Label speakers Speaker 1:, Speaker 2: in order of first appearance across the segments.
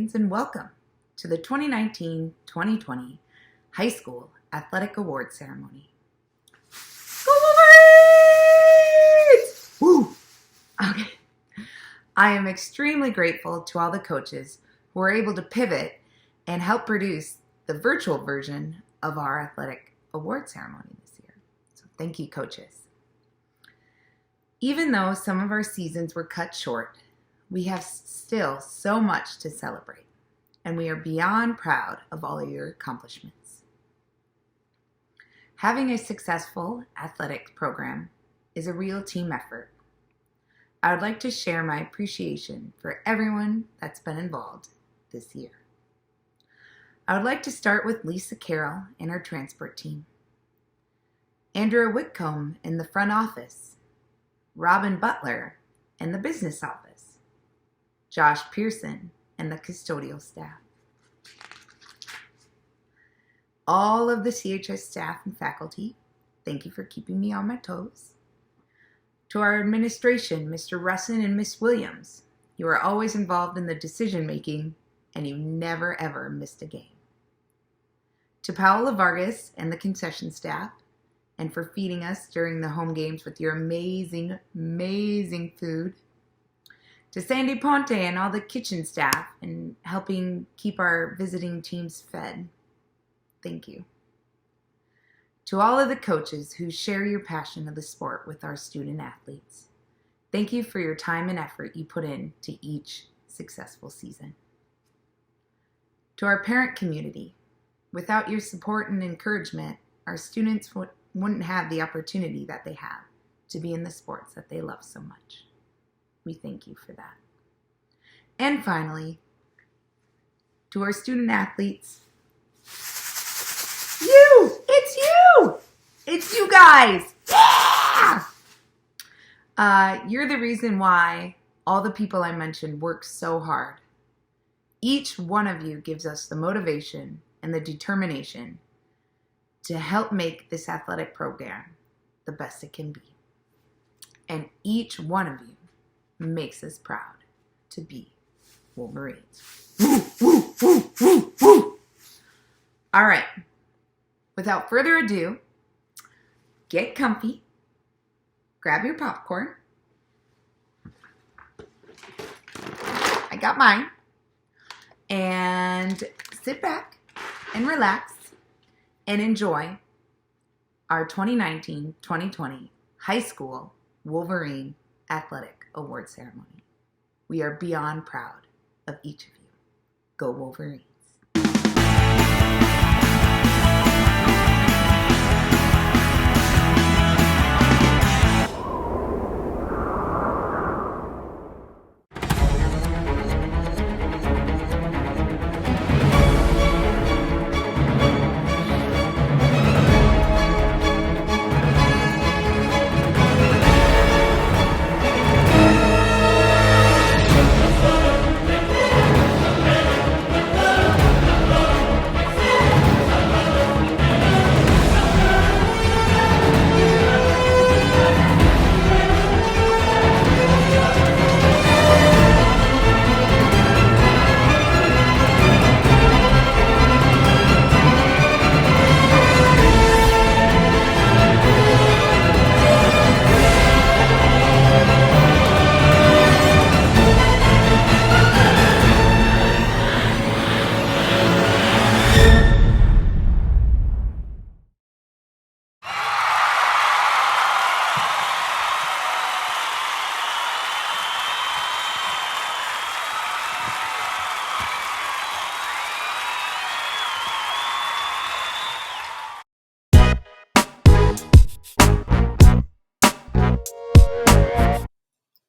Speaker 1: Wolverines, and welcome to the 2019-2020 High School Athletic Awards Ceremony. Go Wolverines! Woo! Okay. I am extremely grateful to all the coaches who were able to pivot and help produce the virtual version of our athletic award ceremony this year. So thank you, coaches. Even though some of our seasons were cut short, we have still so much to celebrate, and we are beyond proud of all of your accomplishments. Having a successful athletic program is a real team effort. I would like to share my appreciation for everyone that's been involved this year. I would like to start with Lisa Carroll and her transport team, Andrea Whitcomb in the front office, Robin Butler in the business office, Josh Pearson and the custodial staff, all of the CHS staff and faculty, thank you for keeping me on my toes. To our administration, Mr. Russin and Miss Williams, you are always involved in the decision making and you never ever missed a game. To Paola Vargas and the concession staff, and for feeding us during the home games with your amazing, amazing food. To Sandy Ponte and all the kitchen staff and helping keep our visiting teams fed. Thank you. To all of the coaches who share your passion of the sport with our student athletes. Thank you for your time and effort you put into each successful season. To our parent community, without your support and encouragement, our students wouldn't have the opportunity that they have to be in the sports that they love so much. We thank you for that. And finally, to our student athletes, it's you guys. Yeah! You're the reason why all the people I mentioned work so hard. Each one of you gives us the motivation and the determination to help make this athletic program the best it can be. And each one of you makes us proud to be Wolverines. Woo, woo, woo, woo, woo. All right, without further ado, get comfy, grab your popcorn. I got mine. And sit back and relax and enjoy our 2019-2020 High School Wolverine Athletic Award Ceremony. We are beyond proud of each of you. Go Wolverines.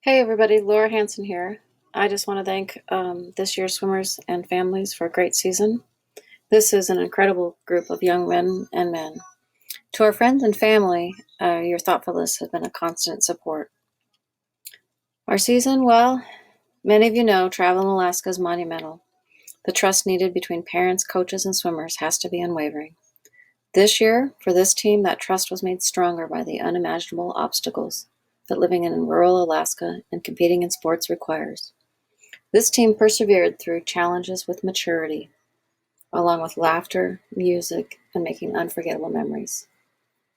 Speaker 2: Hey everybody, Laura Hanson here. I just want to thank this year's swimmers and families for a great season. This is an incredible group of young men and men. To our friends and family, your thoughtfulness has been a constant support. Our season, well, many of you know, travel in Alaska is monumental. The trust needed between parents, coaches, and swimmers has to be unwavering. This year, for this team, that trust was made stronger by the unimaginable obstacles that living in rural Alaska and competing in sports requires. This team persevered through challenges with maturity, along with laughter, music, and making unforgettable memories.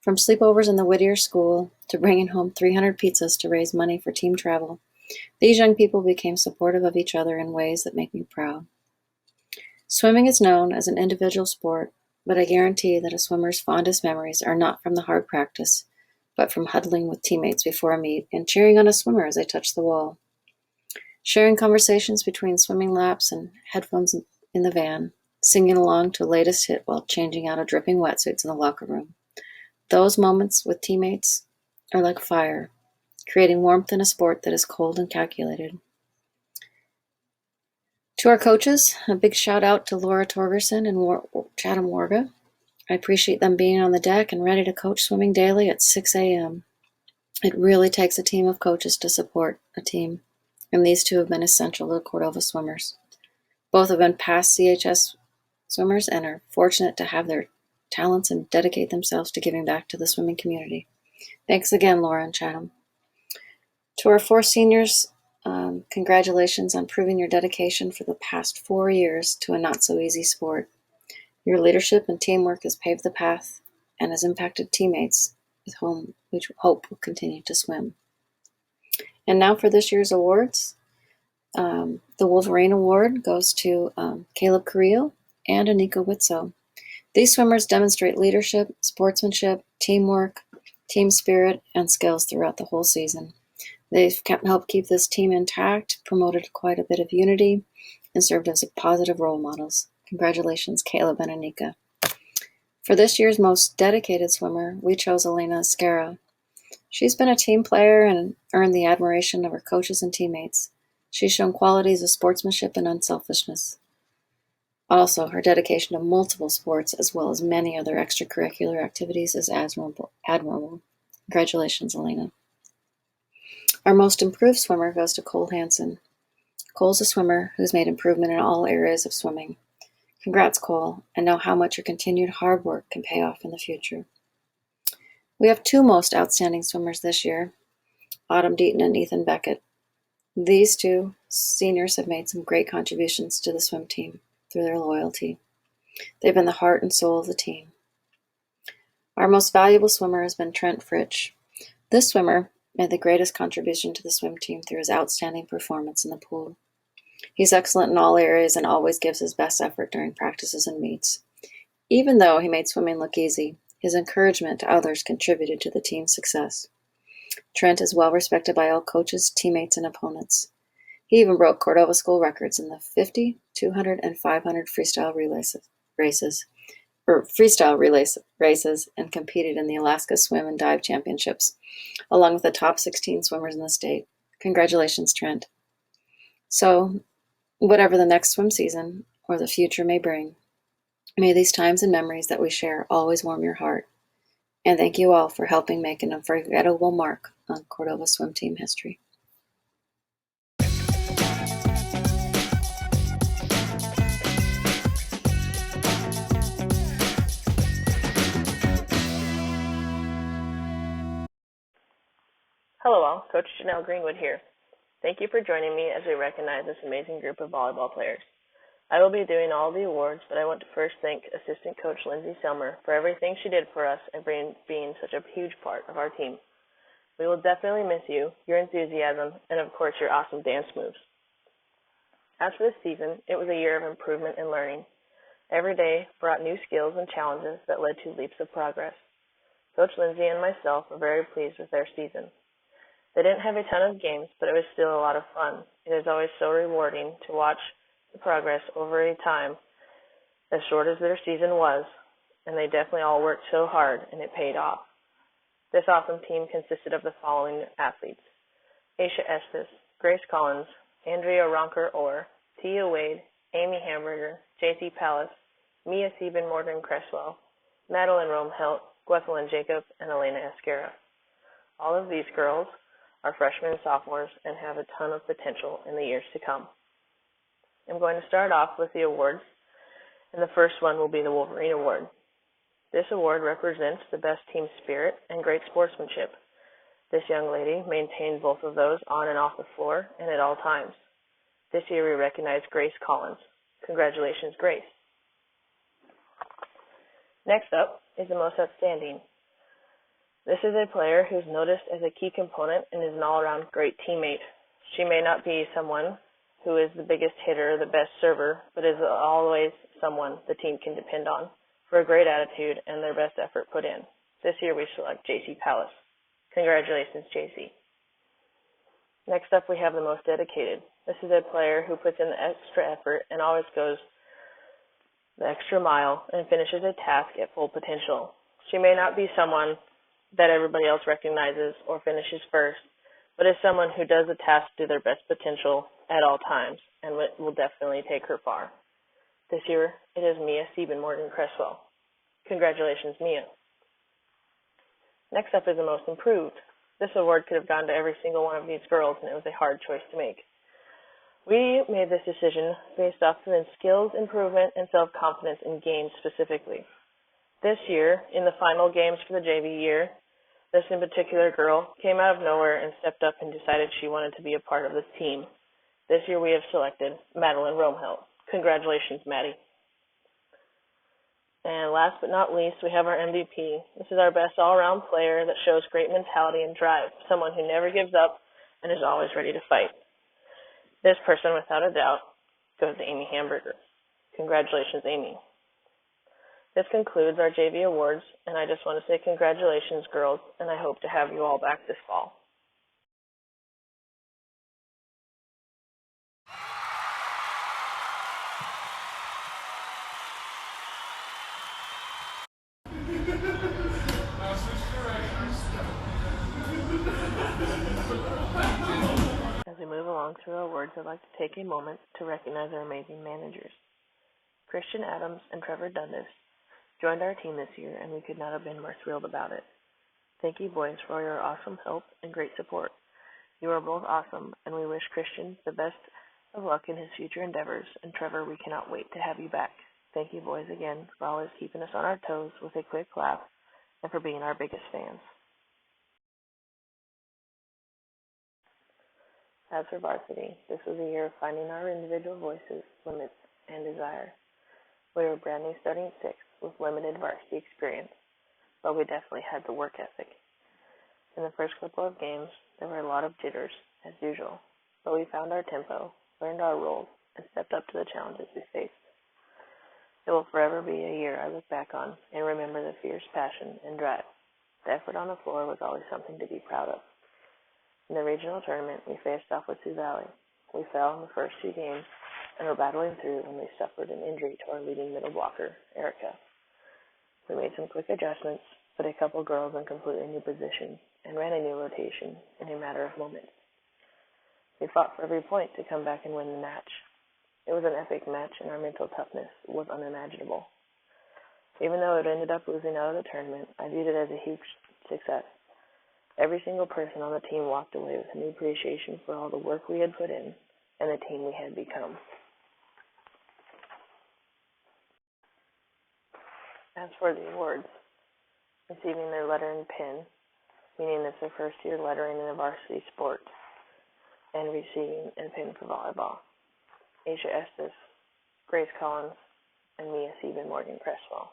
Speaker 2: From sleepovers in the Whittier School to bringing home 300 pizzas to raise money for team travel, these young people became supportive of each other in ways that make me proud. Swimming is known as an individual sport, but I guarantee that a swimmer's fondest memories are not from the hard practice, but from huddling with teammates before a meet and cheering on a swimmer as they touch the wall. Sharing conversations between swimming laps and headphones in the van, singing along to the latest hit while changing out of dripping wetsuits in the locker room. Those moments with teammates are like fire, creating warmth in a sport that is cold and calculated. To our coaches, a big shout out to Laura Torgerson and Chatham Warga. I appreciate them being on the deck and ready to coach swimming daily at 6 a.m. It really takes a team of coaches to support a team, and these two have been essential to the Cordova swimmers. Both have been past CHS swimmers and are fortunate to have their talents and dedicate themselves to giving back to the swimming community. Thanks again, Laura and Chatham. To our 4 seniors, congratulations on proving your dedication for the past 4 years to a not-so-easy sport. Your leadership and teamwork has paved the path and has impacted teammates with whom we hope will continue to swim. And now for this year's awards. The Wolverine Award goes to Caleb Carrillo and Anika Witso. These swimmers demonstrate leadership, sportsmanship, teamwork, team spirit, and skills throughout the whole season. They've helped keep this team intact, promoted quite a bit of unity, and served as positive role models. Congratulations, Caleb and Anika. For this year's most dedicated swimmer, we chose Elena Esquera. She's been a team player and earned the admiration of her coaches and teammates. She's shown qualities of sportsmanship and unselfishness. Also, her dedication to multiple sports as well as many other extracurricular activities is admirable. Congratulations, Elena. Our most improved swimmer goes to Cole Hanson. Cole's a swimmer who's made improvement in all areas of swimming. Congrats, Cole, and know how much your continued hard work can pay off in the future. We have 2 most outstanding swimmers this year, Autumn Deaton and Ethan Beckett. These 2 seniors have made some great contributions to the swim team through their loyalty. They've been the heart and soul of the team. Our most valuable swimmer has been Trent Fritsch. This swimmer made the greatest contribution to the swim team through his outstanding performance in the pool. He's excellent in all areas and always gives his best effort during practices and meets. Even though he made swimming look easy, his encouragement to others contributed to the team's success. Trent is well respected by all coaches, teammates, and opponents. He even broke Cordova school records in the 50, 200, and 500 freestyle races and competed in the Alaska Swim and Dive Championships, along with the top 16 swimmers in the state. Congratulations, Trent. So, whatever the next swim season or the future may bring, may these times and memories that we share always warm your heart. And thank you all for helping make an unforgettable mark on Cordova swim team history.
Speaker 3: Hello all, Coach Janelle Greenwood here. Thank you for joining me as we recognize this amazing group of volleyball players. I will be doing all the awards, but I want to first thank Assistant Coach Lindsay Selmer for everything she did for us and being such a huge part of our team. We will definitely miss you, your enthusiasm, and of course your awesome dance moves. As for this season, it was a year of improvement and learning. Every day brought new skills and challenges that led to leaps of progress. Coach Lindsay and myself were very pleased with their season. They didn't have a ton of games, but it was still a lot of fun. It is always so rewarding to watch the progress over a time as short as their season was, and they definitely all worked so hard, and it paid off. This awesome team consisted of the following athletes: Aisha Estes, Grace Collins, Andrea Ronker-Orr, Tia Wade, Amy Hamberger, JC Pallas, Mia Sieben Morgan Cresswell, Madeline Romhelt, Gwethelyn Jacob, and Elena Esquera. All of these girls are freshmen and sophomores and have a ton of potential in the years to come. I'm going to start off with the awards, and the first one will be the Wolverine Award. This award represents the best team spirit and great sportsmanship. This young lady maintained both of those on and off the floor and at all times. This year we recognize Grace Collins. Congratulations, Grace. Next up is the most outstanding. This is a player who's noticed as a key component and is an all-around great teammate. She may not be someone who is the biggest hitter or the best server, but is always someone the team can depend on for a great attitude and their best effort put in. This year we select JC Palace. Congratulations, JC. Next up we have the most dedicated. This is a player who puts in the extra effort and always goes the extra mile and finishes a task at full potential. She may not be someone that everybody else recognizes or finishes first, but is someone who does the task to their best potential at all times and will definitely take her far. This year, it is Mia Morgan-Cresswell. Congratulations, Mia. Next up is the most improved. This award could have gone to every single one of these girls, and it was a hard choice to make. We made this decision based off of skills improvement and self-confidence in games specifically. This year, in the final games for the JV year, this in particular girl came out of nowhere and stepped up and decided she wanted to be a part of this team. This year we have selected Madeline Romhill. Congratulations, Maddie. And last but not least, we have our MVP. This is our best all-around player that shows great mentality and drive, someone who never gives up and is always ready to fight. This person, without a doubt, goes to Amy Hamberger. Congratulations, Amy. This concludes our JV awards, and I just want to say congratulations, girls, and I hope to have you all back this fall. As we move along through our awards, I'd like to take a moment to recognize our amazing managers. Christian Adams and Trevor Dundas joined our team this year, and we could not have been more thrilled about it. Thank you, boys, for your awesome help and great support. You are both awesome, and we wish Christian the best of luck in his future endeavors, and Trevor, we cannot wait to have you back. Thank you, boys, again, for always keeping us on our toes with a quick laugh and for being our biggest fans. As for Varsity, this was a year of finding our individual voices, limits, and desire. We were brand new starting six with limited varsity experience, but we definitely had the work ethic. In the first couple of games, there were a lot of jitters, as usual, but we found our tempo, learned our roles, and stepped up to the challenges we faced. It will forever be a year I look back on and remember the fierce passion and drive. The effort on the floor was always something to be proud of. In the regional tournament, we faced off with Sioux Valley. We fell in the first two games and were battling through when we suffered an injury to our leading middle blocker, Erica. We made some quick adjustments, put a couple girls in completely new positions, and ran a new rotation in a matter of moments. We fought for every point to come back and win the match. It was an epic match, and our mental toughness was unimaginable. Even though it ended up losing out of the tournament, I viewed it as a huge success. Every single person on the team walked away with a new appreciation for all the work we had put in and the team we had become. As for the awards, receiving their letter and pin, meaning it's their first year lettering in a varsity sport, and receiving a pin for volleyball, Asia Estes, Grace Collins, and Mia Morgan-Cresswell.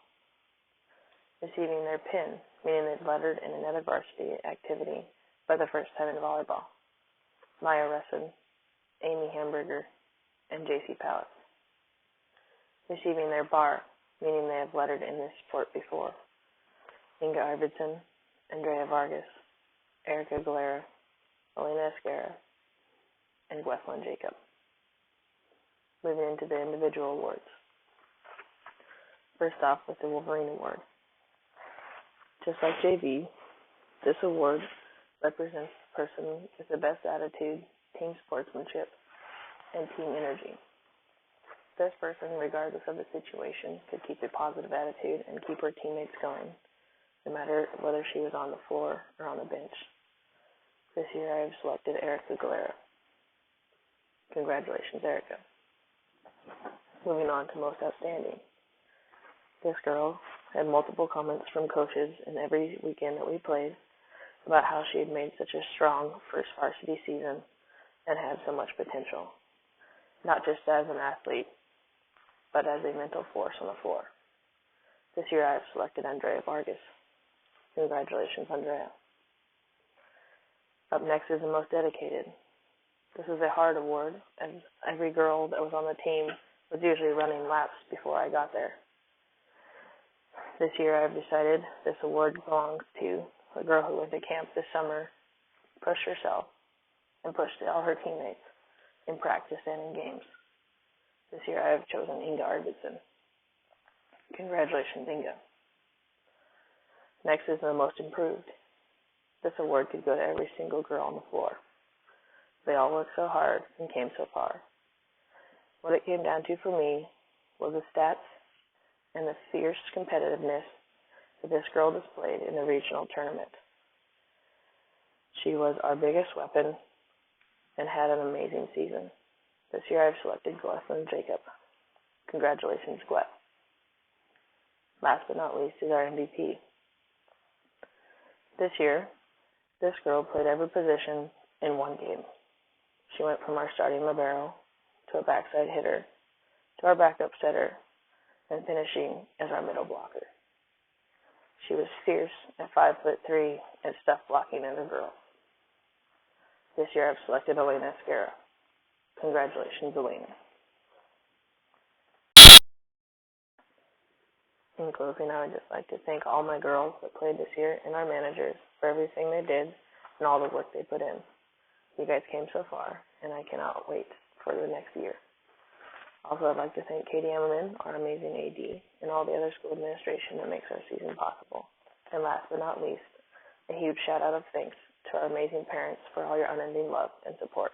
Speaker 3: Receiving their pin, meaning they've lettered in another varsity activity for the first time in volleyball, Maya Russin, Amy Hamberger, and JC Palace. Receiving their bar, meaning they have lettered in this sport before, Inga Arvidsson, Andrea Vargas, Erica Galera, Elena Esquera, and Gwethlyn Jacob. Moving into the individual awards. First off with the Wolverine Award. Just like JV, this award represents the person with the best attitude, team sportsmanship, and team energy. This person, regardless of the situation, could keep a positive attitude and keep her teammates going, no matter whether she was on the floor or on the bench. This year I have selected Erica Galera. Congratulations, Erica. Moving on to most outstanding. This girl had multiple comments from coaches in every weekend that we played about how she had made such a strong first varsity season and had so much potential. not just as an athlete, but as a mental force on the floor. This year I have selected Andrea Vargas. Congratulations, Andrea. Up next is the most dedicated. This is a hard award, as every girl that was on the team was usually running laps before I got there. This year I have decided this award belongs to a girl who went to camp this summer, pushed herself, and pushed all her teammates in practice and in games. This year I have chosen Inga Arvidsson. Congratulations, Inga. Next is the most improved. This award could go to every single girl on the floor. They all worked so hard and came so far. What it came down to for me was the stats and the fierce competitiveness that this girl displayed in the regional tournament. She was our biggest weapon and had an amazing season. This year I have selected Gleslyn Jacob. Congratulations, Glet. Last but not least is our MVP. This year, this girl played every position in one game. She went from our starting libero to a backside hitter to our backup setter and finishing as our middle blocker. She was fierce at 5'3" and stuff blocking as a girl. This year I've selected Elena Esquera. Congratulations, Elena. In closing, I would just like to thank all my girls that played this year and our managers for everything they did and all the work they put in. You guys came so far, and I cannot wait for the next year. Also, I'd like to thank Katie Ammerman, our amazing AD, and all the other school administration that makes our season possible. And last but not least, a huge shout out of thanks to our amazing parents for all your unending love and support.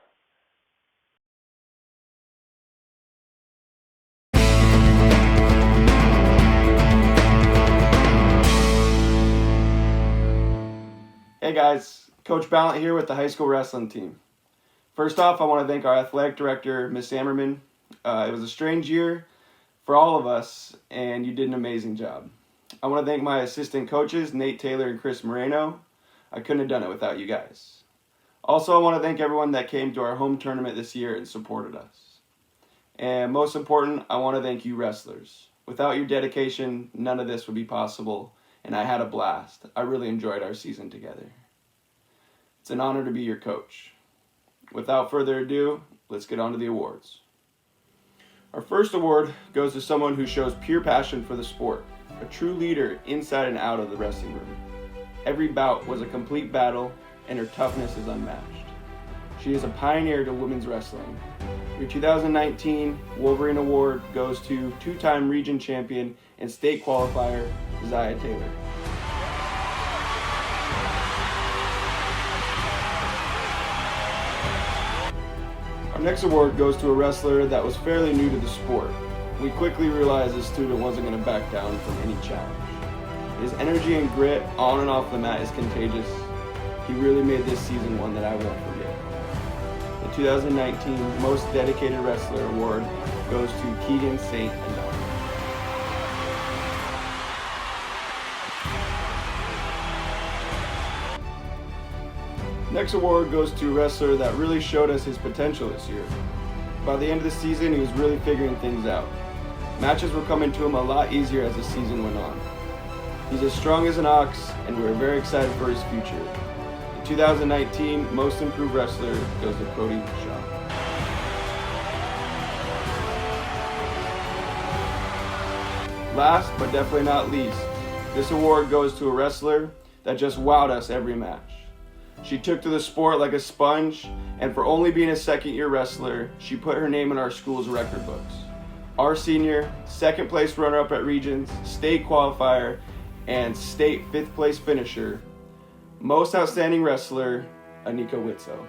Speaker 4: Hey guys, Coach Balint here with the high school wrestling team. First off, I want to thank our athletic director, Miss Ammerman. It was a strange year for all of us, and you did an amazing job. I want to thank my assistant coaches, Nate Taylor and Chris Moreno. I couldn't have done it without you guys. Also, I want to thank everyone that came to our home tournament this year and supported us. And most important, I want to thank you wrestlers. Without your dedication, none of this would be possible, and I had a blast. I really enjoyed our season together. It's an honor to be your coach. Without further ado, let's get on to the awards. Our first award goes to someone who shows pure passion for the sport, a true leader inside and out of the wrestling room. Every bout was a complete battle, and her toughness is unmatched. She is a pioneer to women's wrestling. Your 2019 Wolverine Award goes to two-time region champion and state qualifier, Zaya Taylor. Our next award goes to a wrestler that was fairly new to the sport. We quickly realized this student wasn't going to back down from any challenge. His energy and grit on and off the mat is contagious. He really made this season one that I won't forget. The 2019 Most Dedicated Wrestler Award goes to Keegan St. Anton. Next award goes to a wrestler that really showed us his potential this year. By the end of the season, he was really figuring things out. Matches were coming to him a lot easier as the season went on. He's as strong as an ox, and we're very excited for his future. The 2019 Most Improved Wrestler goes to Cody Shaw. Last, but definitely not least, this award goes to a wrestler that just wowed us every match. She took to the sport like a sponge, and for only being a second-year wrestler, she put her name in our school's record books. Our senior, second place runner-up at Regions, state qualifier, and state fifth place finisher, most outstanding wrestler, Anika Witso.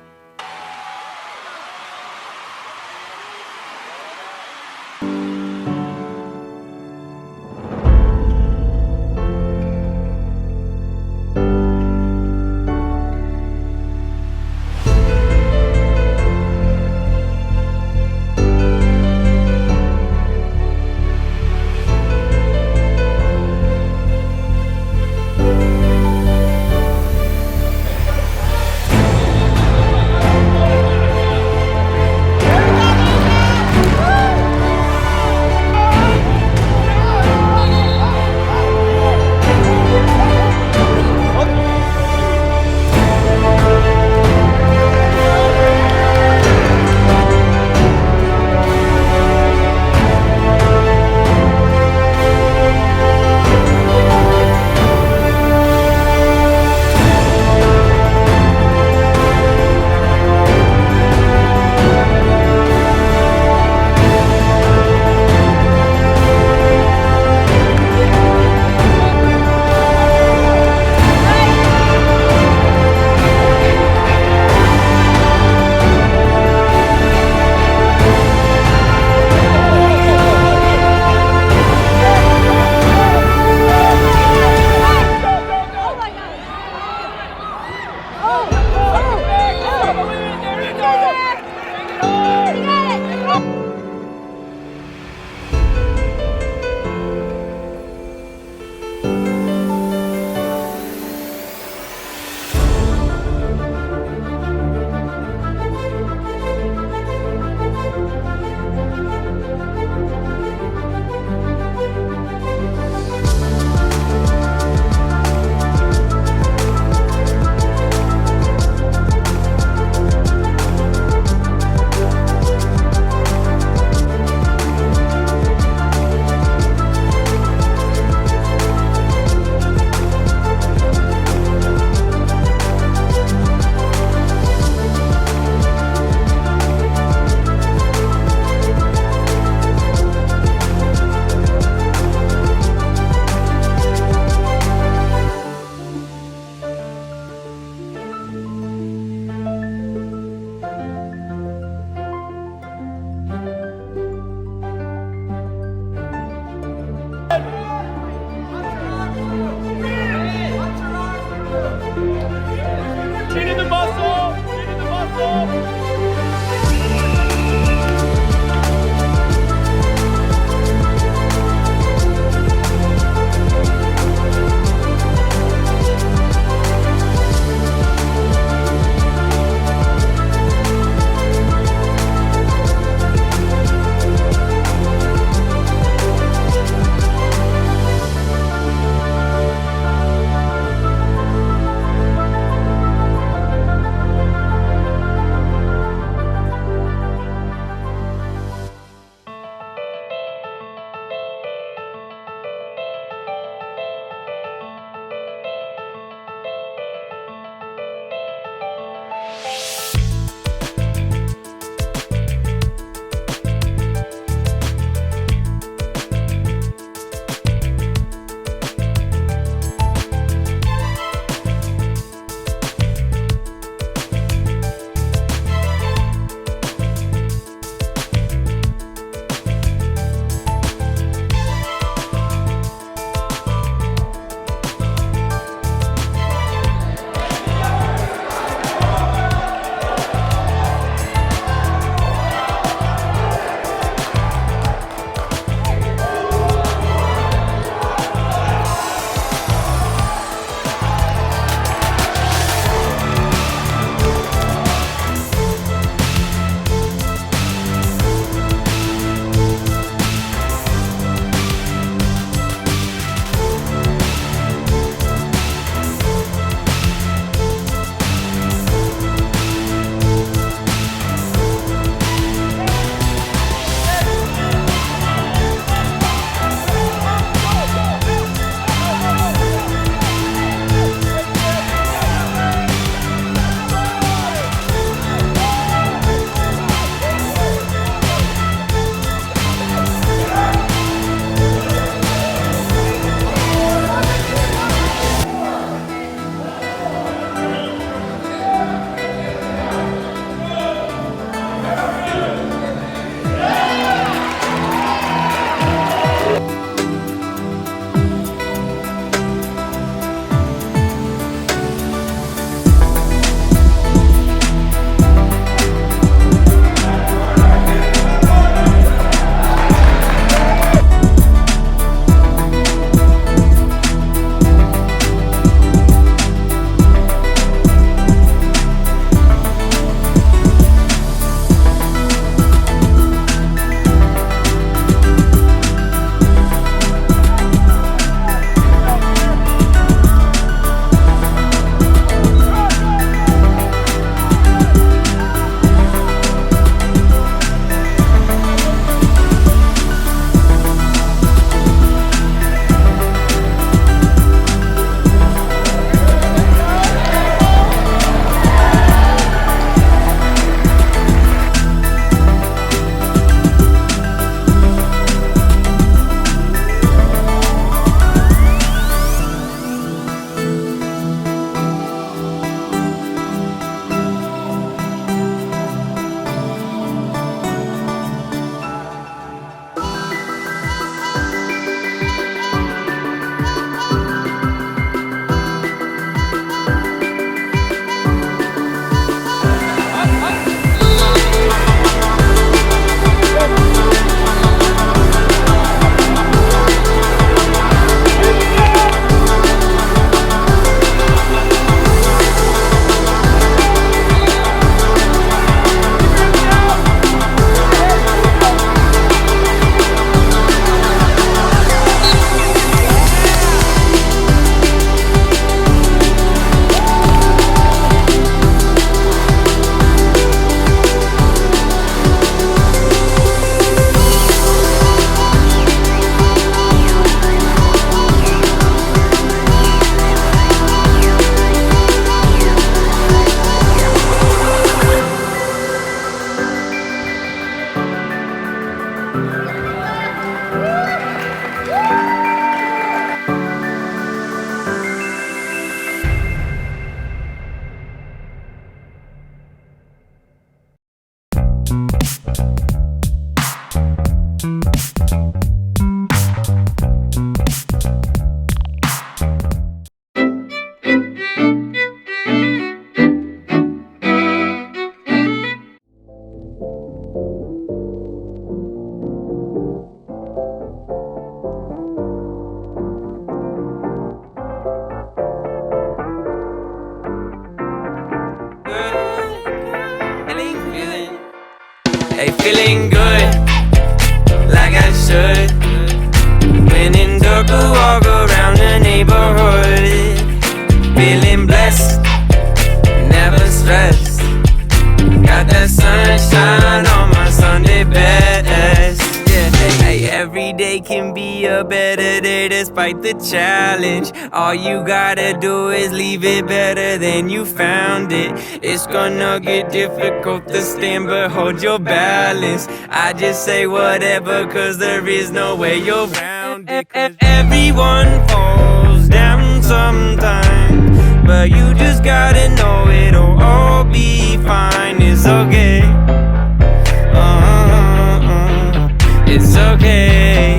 Speaker 5: feeling good, like I should. When in dark, I walk around the neighborhood. Feeling blessed, never stressed. Got that sunshine on my Sunday best. Yeah, hey, every day can be a better day despite the challenge. All you gotta do is leave it better than you found it. It's gonna get difficult to stand, but hold your balance. I just say whatever, cause there is no way you're around it. Cause everyone falls down sometimes, but you just gotta know it'll all be fine. It's okay. It's okay.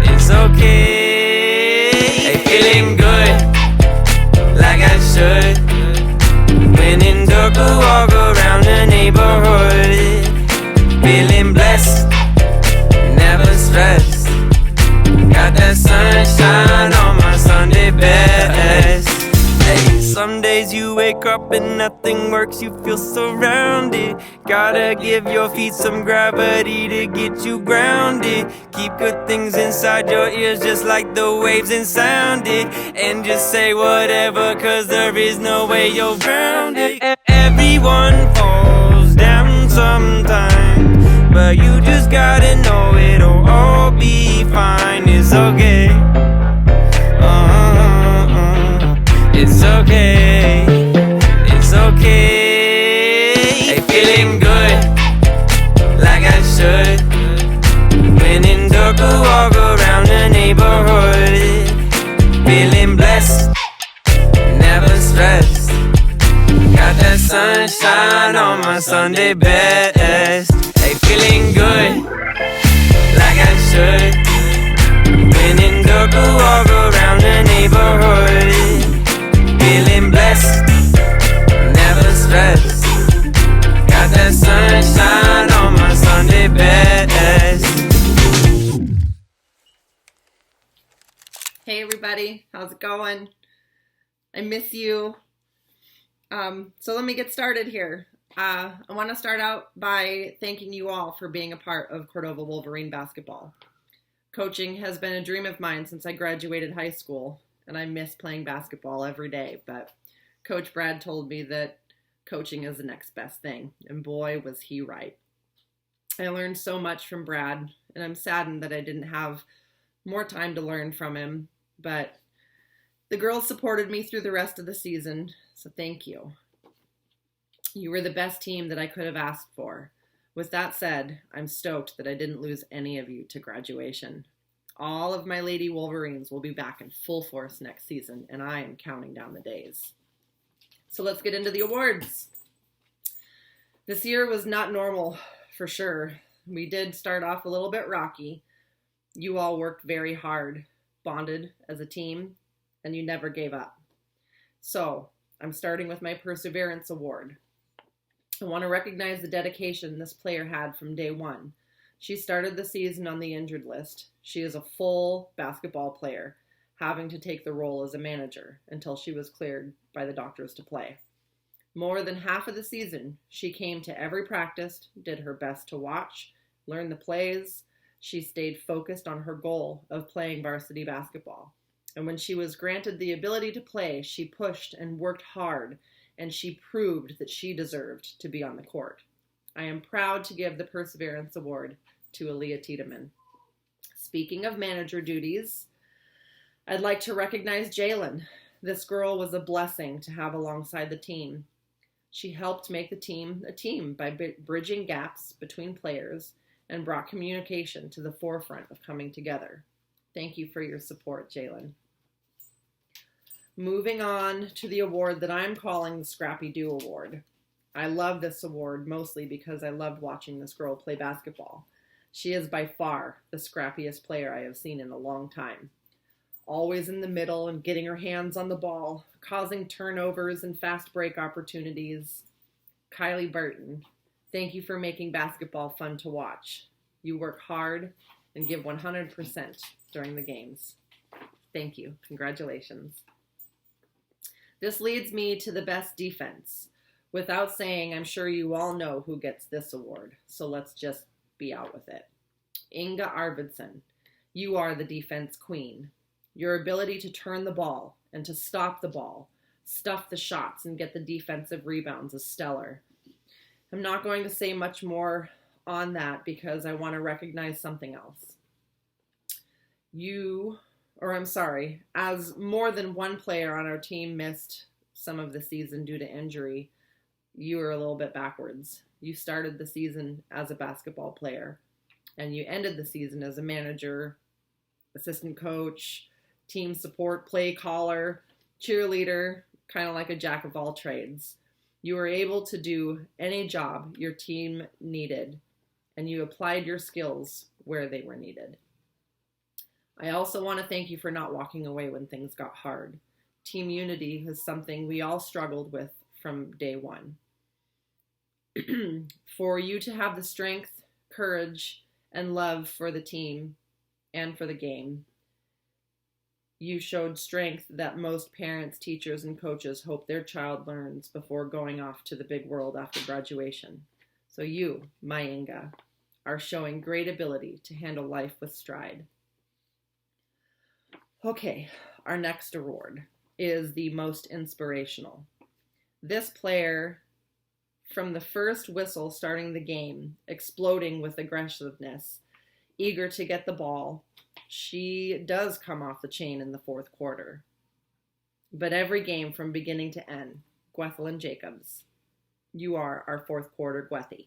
Speaker 5: It's okay. Hey, feeling good, like I should. When in dark, I walk around the neighborhood. Feeling blessed, never stressed. Got that sunshine on my Sunday best. Hey, some days you wake up and nothing works, you feel surrounded. Gotta give your feet some gravity to get you grounded. Keep good things inside your ears just like the waves and sound it. And just say whatever, cause there is no way you're around it. Everyone falls down sometime, but you just gotta know it'll all be fine. It's okay. It's okay. It's okay. Hey, feeling good, like I should. When in dark, I walk around the neighborhood. Feeling blessed, never stressed. Got that sunshine on my Sunday best. Hey, feeling good, like I should. When in dark, I walk around the neighborhood. Feeling blessed, never stressed. Got that sunshine on my Sunday best.
Speaker 6: Hey everybody, how's it going? I miss you. So let me get started here. I want to start out by thanking you all for being a part of Cordova Wolverine basketball. Coaching has been a dream of mine since I graduated high school, and I miss playing basketball every day, but Coach Brad told me that coaching is the next best thing, and boy, was he right. I learned so much from Brad, and I'm saddened that I didn't have more time to learn from him, but the girls supported me through the rest of the season, so thank you. You were the best team that I could have asked for. With that said, I'm stoked that I didn't lose any of you to graduation. All of my Lady Wolverines will be back in full force next season, and I am counting down the days. So let's get into the awards. This year was not normal, for sure. We did start off a little bit rocky. You all worked very hard, bonded as a team, and you never gave up. So I'm starting with my Perseverance Award. I want to recognize the dedication this player had from day one. She started the season on the injured list. She is a full basketball player, having to take the role as a manager until she was cleared by the doctors to play. More than half of the season, she came to every practice, did her best to watch, learn the plays. She stayed focused on her goal of playing varsity basketball. And when she was granted the ability to play, she pushed and worked hard, and she proved that she deserved to be on the court. I am proud to give the Perseverance Award to Aaliyah Tiedemann. Speaking of manager duties, I'd like to recognize Jalen. This girl was a blessing to have alongside the team. She helped make the team a team by bridging gaps between players and brought communication to the forefront of coming together. Thank you for your support, Jalen. Moving on to the award that I'm calling the Scrappy Do Award. I love this award mostly because I loved watching this girl play basketball. She is by far the scrappiest player I have seen in a long time. Always in the middle and getting her hands on the ball, causing turnovers and fast break opportunities. Kylie Burton, thank you for making basketball fun to watch. You work hard and give 100% during the games. Thank you. Congratulations. This leads me to the best defense. Without saying, I'm sure you all know who gets this award, so let's just be out with it. Inga Arvidsson, you are the defense queen. Your ability to turn the ball and to stop the ball, stuff the shots, and get the defensive rebounds is stellar. I'm not going to say much more on that because I want to recognize something else. As more than one player on our team missed some of the season due to injury, you were a little bit backwards. You started the season as a basketball player, and you ended the season as a manager, assistant coach, team support, play caller, cheerleader, kind of like a jack of all trades. You were able to do any job your team needed, and you applied your skills where they were needed. I also want to thank you for not walking away when things got hard. Team unity is something we all struggled with from day one. For you to have the strength, courage, and love for the team and for the game, you showed strength that most parents, teachers, and coaches hope their child learns before going off to the big world after graduation. So you, my Inga, are showing great ability to handle life with stride. Okay, our next award is the most inspirational. This player, from the first whistle starting the game, exploding with aggressiveness, eager to get the ball, she does come off the chain in the fourth quarter. But every game from beginning to end, Gwethelyn Jacobs, you are our fourth quarter Gwethy.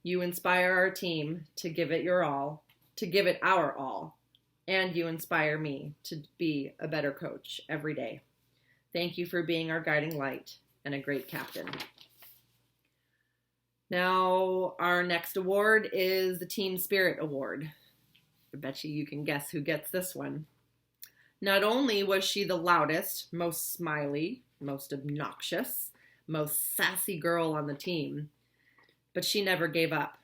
Speaker 6: You inspire our team to give it your all, to give it our all, and you inspire me to be a better coach every day. Thank you for being our guiding light and a great captain. Now, our next award is the Team Spirit Award. I bet you can guess who gets this one. Not only was she the loudest, most smiley, most obnoxious, most sassy girl on the team, but she never gave up.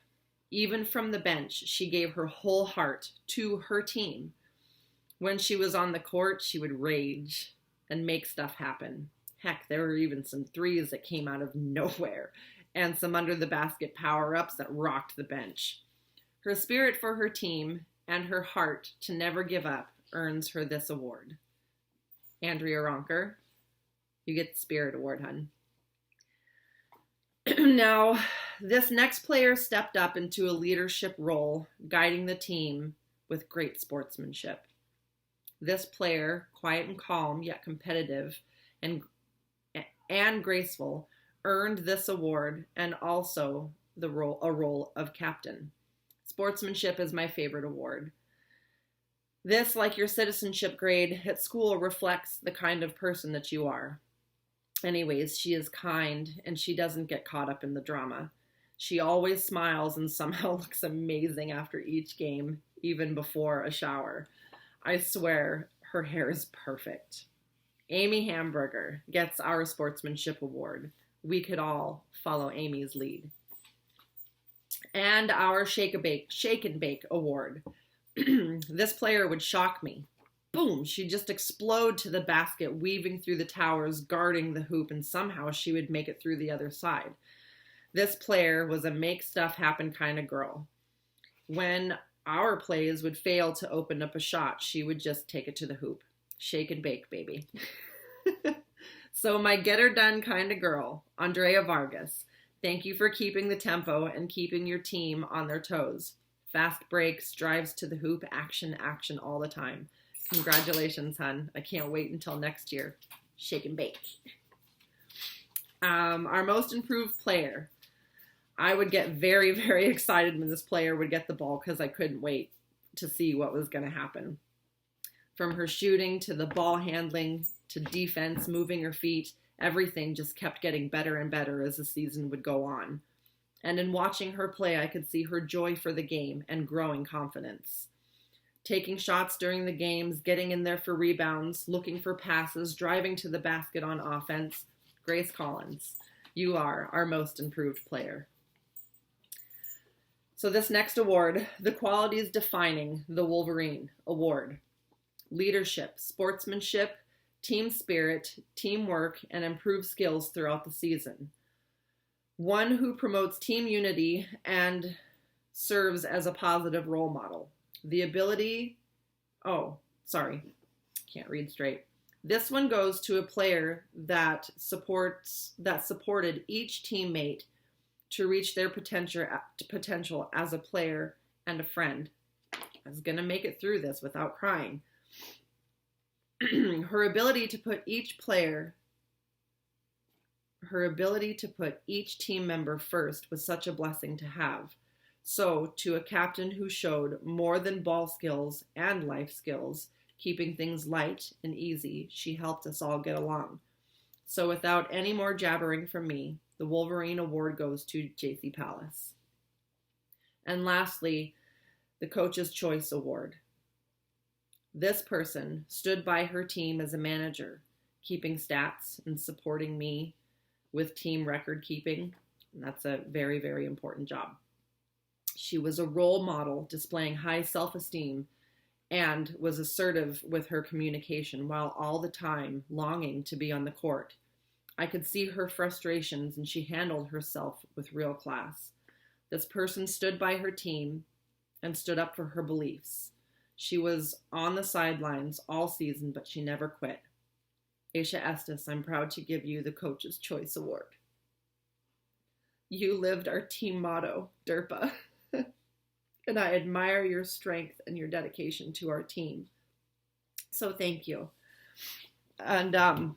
Speaker 6: Even from the bench, she gave her whole heart to her team. When she was on the court, she would rage and make stuff happen. Heck, there were even some threes that came out of nowhere and some under the basket power-ups that rocked the bench. Her spirit for her team and her heart to never give up earns her this award. Andrea Ronker, you get the Spirit Award, hun. Now, this next player stepped up into a leadership role, guiding the team with great sportsmanship. This player, quiet and calm, yet competitive and graceful, earned this award and also a role of captain. Sportsmanship is my favorite award. This, like your citizenship grade at school, reflects the kind of person that you are. Anyways, she is kind and she doesn't get caught up in the drama. She always smiles and somehow looks amazing after each game, even before a shower. I swear, her hair is perfect. Amy Hamberger gets our sportsmanship award. We could all follow Amy's lead. And our Shake and Bake award. This player would shock me. Boom, she'd just explode to the basket, weaving through the towers, guarding the hoop, and somehow she would make it through the other side. This player was a make stuff happen kind of girl. When our plays would fail to open up a shot, she would just take it to the hoop. Shake and bake, baby. So my get her done kind of girl, Andrea Vargas, thank you for keeping the tempo and keeping your team on their toes. Fast breaks, drives to the hoop, action all the time. Congratulations, hun. I can't wait until next year. Shake and bake. Our most improved player. I would get very, very excited when this player would get the ball because I couldn't wait to see what was going to happen. From her shooting to the ball handling to defense, moving her feet, everything just kept getting better and better as the season would go on. And in watching her play, I could see her joy for the game and growing confidence. Taking shots during the games, getting in there for rebounds, looking for passes, driving to the basket on offense. Grace Collins, you are our most improved player. So this next award, the Qualities Defining the Wolverine Award. Leadership, sportsmanship, team spirit, teamwork, and improved skills throughout the season. one who promotes team unity and serves as a positive role model. The ability, can't read straight. This one goes to a player that supported each teammate to reach their potential as a player and a friend. I was going to make it through this without crying. Her ability to put each team member first was such a blessing to have. So, to a captain who showed more than ball skills and life skills, keeping things light and easy, she helped us all get along. So, without any more jabbering from me, the Wolverine Award goes to JC Palace. And lastly, the Coach's Choice Award. This person stood by her team as a manager, keeping stats and supporting me with team record keeping. And that's a very, very important job. She was a role model, displaying high self-esteem, and was assertive with her communication while all the time longing to be on the court. I could see her frustrations, and she handled herself with real class. This person stood by her team and stood up for her beliefs. She was on the sidelines all season, but she never quit. Aisha Estes, I'm proud to give you the Coach's Choice Award. You lived our team motto, DERPA, and I admire your strength and your dedication to our team. So thank you. And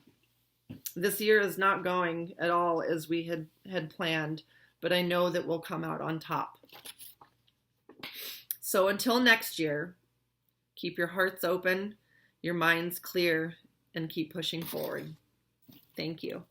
Speaker 6: this year is not going at all as we had planned, but I know that we'll come out on top. So until next year, keep your hearts open, your minds clear, and keep pushing forward. Thank you.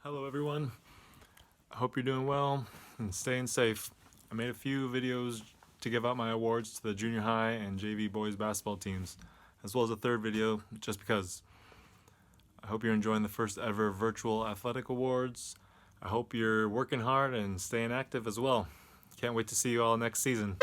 Speaker 7: Hello everyone, I hope you're doing well and staying safe. I made a few videos to give out my awards to the junior high and JV boys basketball teams, as well as a third video just because. I hope you're enjoying the first ever virtual athletic awards. I hope you're working hard and staying active as well. Can't wait to see you all next season.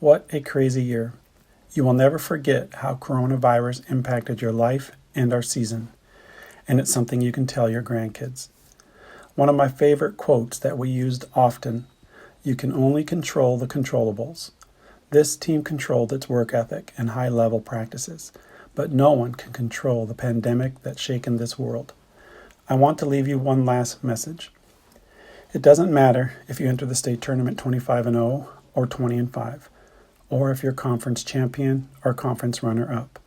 Speaker 8: What a crazy year. You will never forget how coronavirus impacted your life and our season, and it's something you can tell your grandkids. One of my favorite quotes that we used often, you can only control the controllables. This team controlled its work ethic and high-level practices, but no one can control the pandemic that's shaken this world. I want to leave you one last message. It doesn't matter if you enter the state tournament 25-0 or 20-5. Or if you're conference champion or conference runner-up.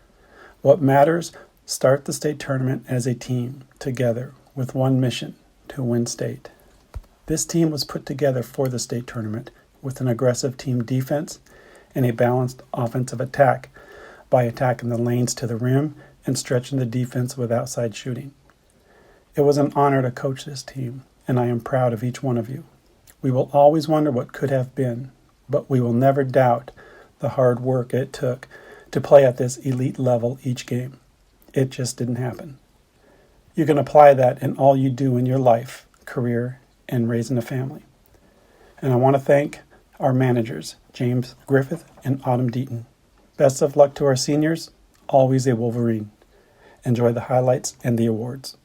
Speaker 8: What matters, start the state tournament as a team, together, with one mission, to win state. This team was put together for the state tournament with an aggressive team defense and a balanced offensive attack by attacking the lanes to the rim and stretching the defense with outside shooting. It was an honor to coach this team, and I am proud of each one of you. We will always wonder what could have been, but we will never doubt the hard work it took to play at this elite level each game. It just didn't happen. You can apply that in all you do in your life, career, and raising a family. And I want to thank our managers, James Griffith and Autumn Deaton. Best of luck to our seniors, always a Wolverine. Enjoy the highlights and the awards.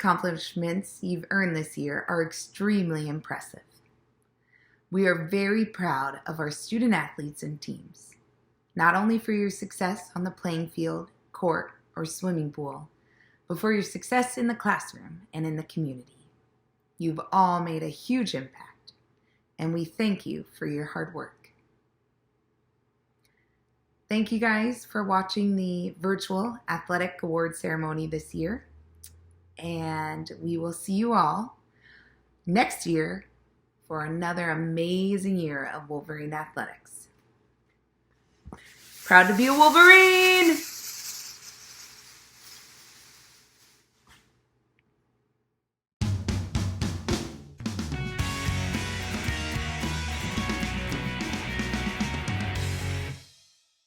Speaker 1: accomplishments you've earned this year are extremely impressive. We are very proud of our student athletes and teams, not only for your success on the playing field, court, or swimming pool, but for your success in the classroom and in the community. You've all made a huge impact, and we thank you for your hard work. Thank you guys for watching the virtual athletic award ceremony this year, and we will see you all next year for another amazing year of Wolverine athletics. Proud to be a Wolverine!